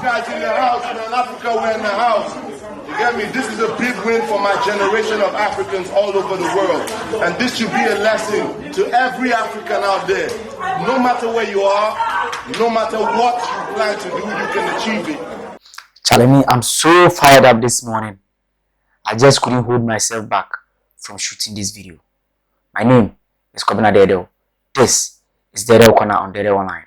Guys in the house, man. Africa, we're in the house. You get me? This is a big win for my generation of Africans all over the world. And this should be a lesson to every African out there. No matter where you are, no matter what you plan to do, you can achieve it. Charlie, I'm so fired up this morning. I just couldn't hold myself back from shooting this video. My name is Kobina Dedel. This is Dedel Corner on TR0LLING,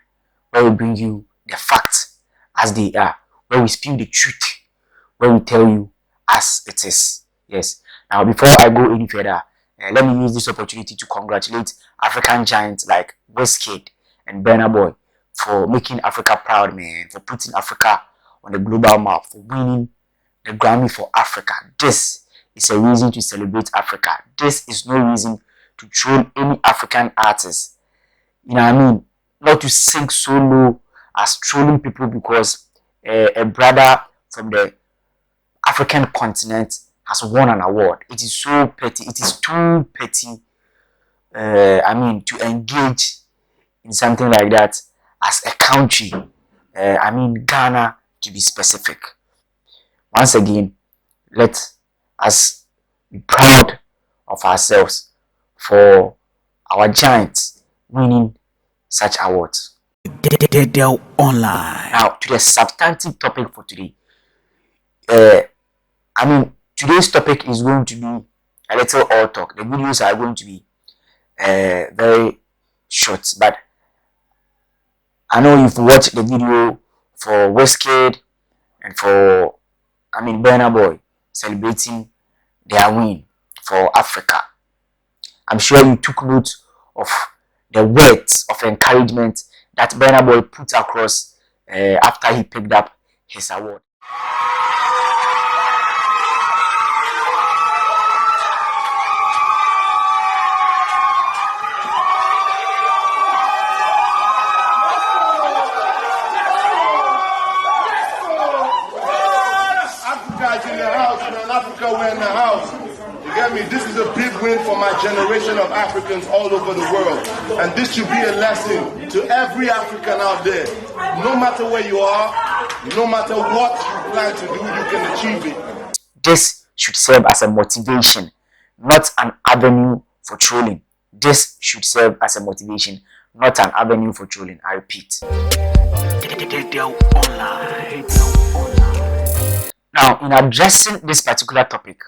where we bring you the facts as they are, where we speak the truth, where we tell you as it is. Yes. Now, before I go any further, let me use this opportunity to congratulate African giants like Wizkid and Burna Boy for making Africa proud, man, for putting Africa on the global map, for winning the Grammy for Africa. This is a reason to celebrate Africa. This is no reason to troll any African artist. You know what I mean? Not to sink so low as trolling people because a brother from the African continent has won an award. It is so petty. It is too petty. To engage in something like that as a country. Ghana to be specific. Once again, let us be proud of ourselves for our giants winning such awards. TR0LLING. Now, to the substantive topic for today. Today's topic is going to be a little all talk. The videos are going to be very short, but I know you've watched the video for Wizkid and for Burna Boy celebrating their win for Africa. I'm sure you took note of the words of encouragement that Burna Boy put across after he picked up his award. Africa, we're in the house. You get me? This is a big win for my generation of Africans all over the world. And this should be a lesson to every African out there. No matter where you are, no matter what you plan to do, you can achieve it. This should serve as a motivation, not an avenue for trolling. This should serve as a motivation, not an avenue for trolling. I repeat. Now, in addressing this particular topic,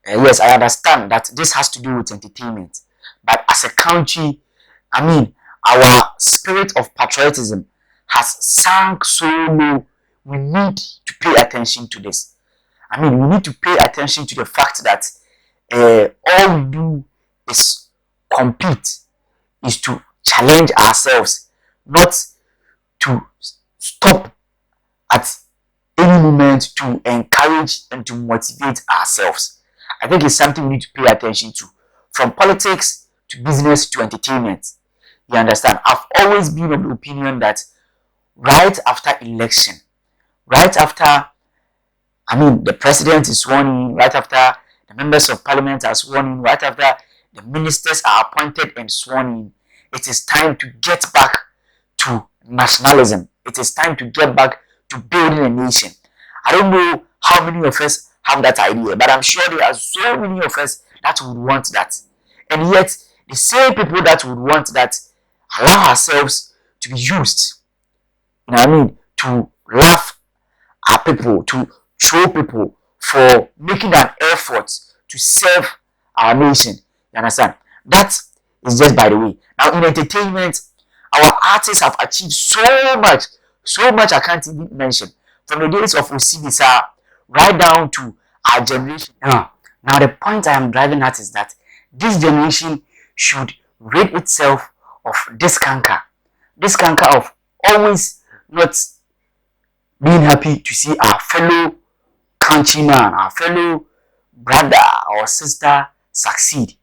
yes, I understand that this has to do with entertainment. But as a country, our spirit of patriotism has sunk so low. We need to pay attention to this. We need to pay attention to the fact that all we do is compete, is to challenge ourselves, not to stop at any moment to encourage and to motivate ourselves. I think it's something we need to pay attention to. From politics to business to entertainment. You understand? I've always been of the opinion that right after election, right after the president is sworn in, right after the members of parliament are sworn in, right after the ministers are appointed and sworn in, it is time to get back to nationalism. It is time to get back to building a nation. I don't know how many of us have that idea, but I'm sure there are so many of us that would want that. And yet, the same people that would want that allow ourselves to be used, to laugh at people, to troll people for making an effort to serve our nation. You understand? That is just by the way. Now, in entertainment, our artists have achieved so much I can't even mention. From the days of Osibisa right down to our generation. Now the point I am driving at is that this generation should rid itself of this canker. This canker of always not being happy to see our fellow countryman, our fellow brother or sister succeed.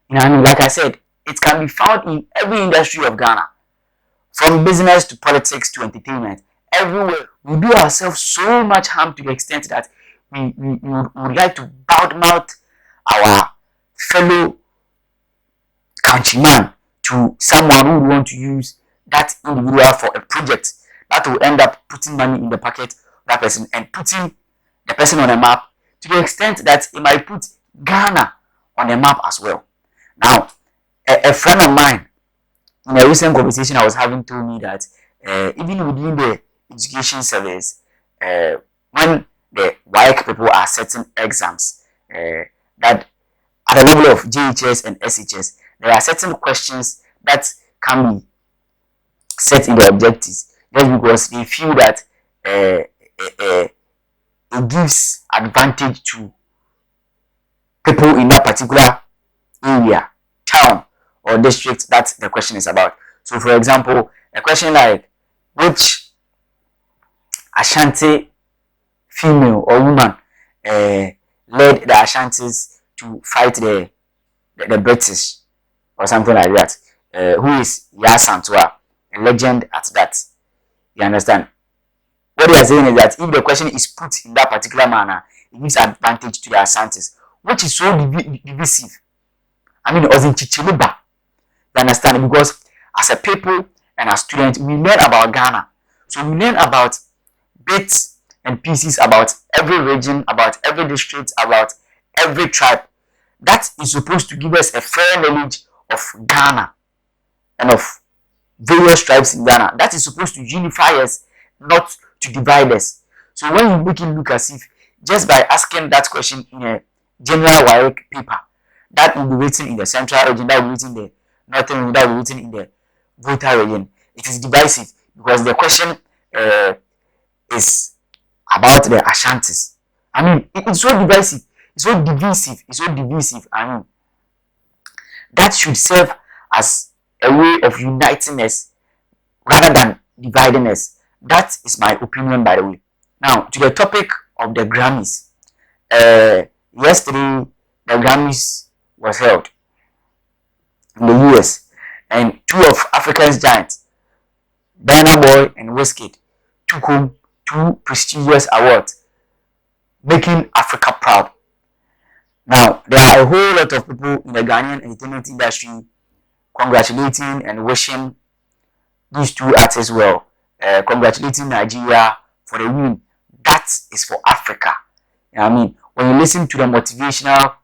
Like I said, it can be found in every industry of Ghana. From business to politics to entertainment, everywhere. We do ourselves so much harm to the extent that we would like to badmouth our fellow countryman to someone who would want to use that individual for a project that will end up putting money in the pocket that person and putting the person on a map to the extent that it might put Ghana on a map as well. Now, a friend of mine in a recent conversation I was having told me that even within the education service, when the white people are setting exams, that at the level of JHS and SHS, there are certain questions that can be set in the objectives just because they feel that it gives advantage to people in that particular area, town, or district that the question is about. So, for example, a question like which Ashanti female or woman led the Ashantis to fight the British or something like that. Who is Yasantua, a legend at that. You understand? What they are saying is that if the question is put in that particular manner, it gives advantage to the Asantis, which is so divisive. I mean, as in Chichiluba. You understand? Because as a people and as students, we learn about Ghana. So we learn about bits and pieces about every region, about every district, about every tribe. That is supposed to give us a fair knowledge of Ghana and of various tribes in Ghana. That is supposed to unify us, not to divide us. So when you make it look as if just by asking that question in a general WAEC paper, that will be written in the central region, that will be written in the northern region, that will be written in the Volta region, it is divisive because the question is about the Ashantis. I mean, it's so divisive, it's so divisive, it's so divisive. I mean, that should serve as a way of uniting us rather than dividing us. That is my opinion, by the way. Now, to the topic of the Grammys. Yesterday, the Grammys was held in the US, and two of Africa's giants, Burna Boy and Wizkid, took home 2 prestigious awards, making Africa proud. Now, there are a whole lot of people in the Ghanaian entertainment industry congratulating and wishing these two artists well, congratulating Nigeria for the win. That is for Africa. You know what I mean? When you listen to the motivational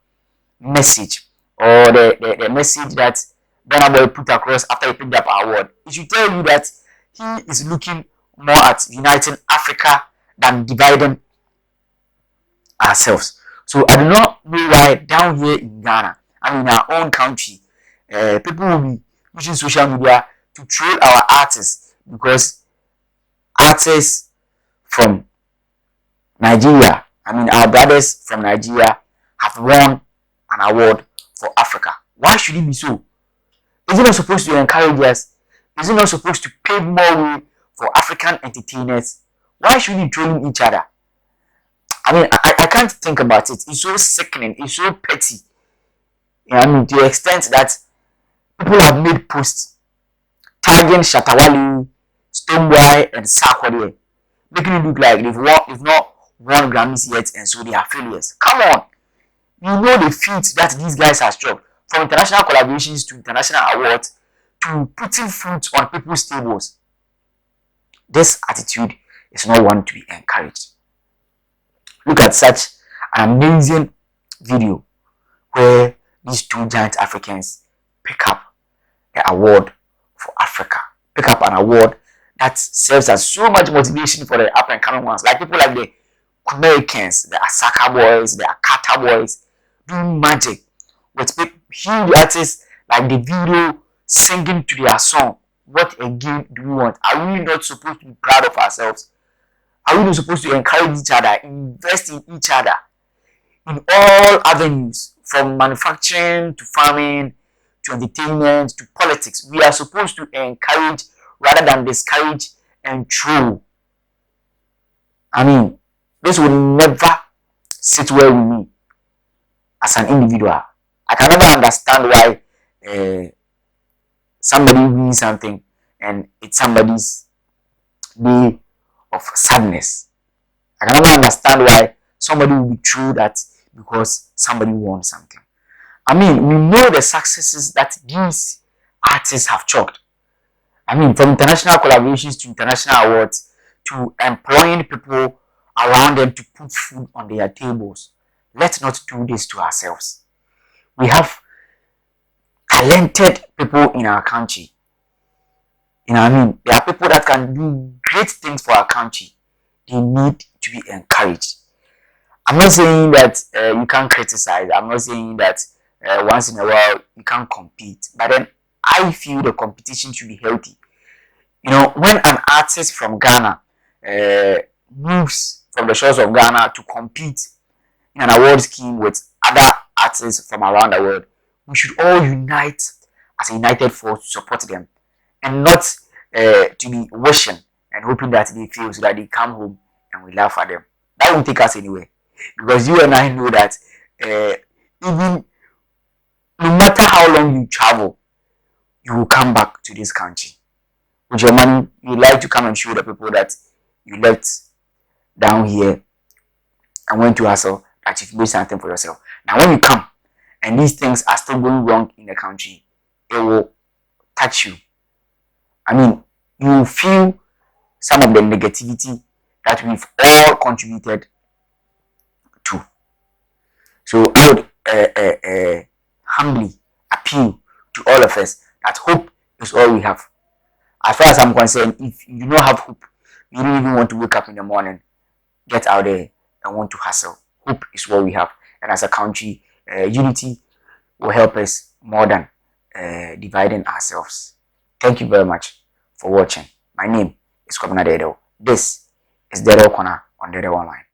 message or the message that Burna Boy put across after he picked up our award, it should tell you that he is looking more at uniting Africa than dividing ourselves. So I do not know why down here in Ghana, I mean in our own country, people will be using social media to troll our artists because artists from Nigeria, I mean our brothers from Nigeria, have won an award for Africa. Why should it be so? Is it not supposed to encourage us? Is it not supposed to pave more way for African entertainers? Why should we be trolling each other? I mean, I can't think about it. It's so sickening. It's so petty. You know, I mean, to the extent that people have made posts tagging Shatawale, Stonebwoy, and S1CK, making it look like they've not won Grammys yet, and so they are failures. Come on, you know the feat that these guys have struck, from international collaborations to international awards to putting fruit on people's tables. This attitude is not one to be encouraged. Look at such an amazing video where these two giant Africans pick up the award for Africa, pick up an award that serves as so much motivation for the up and coming ones, like people like the Americans, the Asaka boys, the Akata boys, doing magic with huge artists like the video singing to their song. What again do we want? Are we not supposed to be proud of ourselves? Are we not supposed to encourage each other, invest in each other in all avenues, from manufacturing to farming to entertainment to politics? We are supposed to encourage rather than discourage and troll. I mean, this will never sit well with me as an individual. I can never understand why somebody wins something and it's somebody's day of sadness. I can never understand why somebody will be true that because somebody won something. I mean, we know the successes that these artists have chalked. I mean, from international collaborations to international awards to employing people around them to put food on their tables. Let's not do this to ourselves. We have talented people in our country. You know what I mean? There are people that can do great things for our country. They need to be encouraged. I'm not saying that you can't criticize. I'm not saying that once in a while you can't compete. But then I feel the competition should be healthy. You know, when an artist from Ghana moves from the shores of Ghana to compete in an award scheme with other artists from around the world, we should all unite as a united force to support them, and not to be wishing and hoping that they fail so that they come home and we laugh at them. That won't take us anywhere, because you and I know that even no matter how long you travel, you will come back to this country. With your money, you like to come and show the people that you left down here and went to hustle, that you've made something for yourself. Now, when you come and these things are still going wrong in the country, it will touch you. I mean, you will feel some of the negativity that we've all contributed to. So I would humbly appeal to all of us that hope is all we have. As far as I'm concerned, if you do not have hope, you don't even want to wake up in the morning, get out there and want to hustle. Hope is what we have. And as a country, unity will help us more than dividing ourselves. Thank you very much for watching. My name is Kwabena Dedo. This is Dedo Corner on Dedo Online.